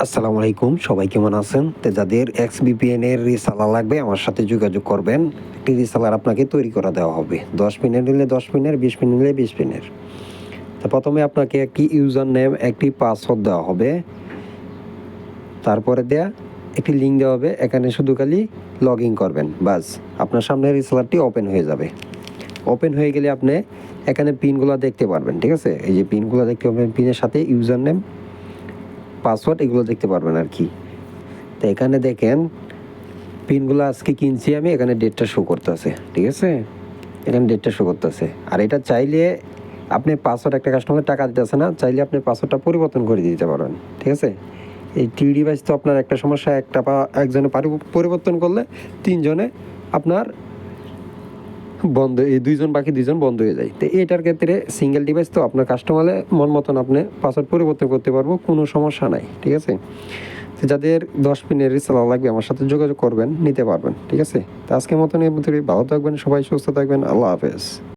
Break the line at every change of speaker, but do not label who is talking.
আসসালামু আলাইকুম, সবাই কেমন আছেন? তো যাদের এক্সবিপিএন এর রিসালার লাগবে আমার সাথে যোগাযোগ করবেন। একটি রিসালার আপনাকে তৈরি করে দেওয়া হবে। 10 পিনের নিলে 10 পিনের, 20 পিন নিলে 20 পিনের। তো প্রথমে আপনাকে একটি ইউজার নেম, একটি পাসওয়ার্ড দেওয়া হবে। তারপরে একটি লিঙ্ক দেওয়া হবে, এখানে শুধু খালি লগ ইন করবেন, বাস আপনার সামনে রিসালারটি ওপেন হয়ে যাবে। ওপেন হয়ে গেলে আপনি এখানে পিনগুলো দেখতে পারবেন, ঠিক আছে? এই যে পিনগুলো দেখতে পাবেন, পিনের সাথে ইউজার নেম, পাসওয়ার্ড এগুলো দেখতে পারবেন আর কি। তো এখানে দেখেন পিনগুলো আজকে কিনছি আমি, এখানে ডেটটা শো করতেছে, ঠিক আছে? এখানে ডেটটা শো করতেছে। আর এটা চাইলে আপনি পাসওয়ার্ড, একটা কাস্টমার টাকা দিতেছে না, চাইলে আপনি পাসওয়ার্ডটা পরিবর্তন করে দিতে পারবেন, ঠিক আছে? এই টি ডিভাইস তো আপনার একটা সমস্যা, একটা বা একজনে পরিবর্তন করলে তিনজনে আপনার বন্ধ, এই দুইজন বাকি দুইজন বন্ধ হয়ে যায়। তো এটার ক্ষেত্রে সিঙ্গেল ডিভাইস তো আপনার কাস্টমারে মন মতন আপনি পাসওয়ার্ড পরিবর্তন করতে পারবো, কোনো সমস্যা নাই, ঠিক আছে? তো যাদের 10 পিনের রিসালার লাগবে আমার সাথে যোগাযোগ করবেন, নিতে পারবেন, ঠিক আছে? তো আজকের মতন এই ভিতরে ভালো থাকবেন, সবাই সুস্থ থাকবেন, আল্লাহ হাফেজ।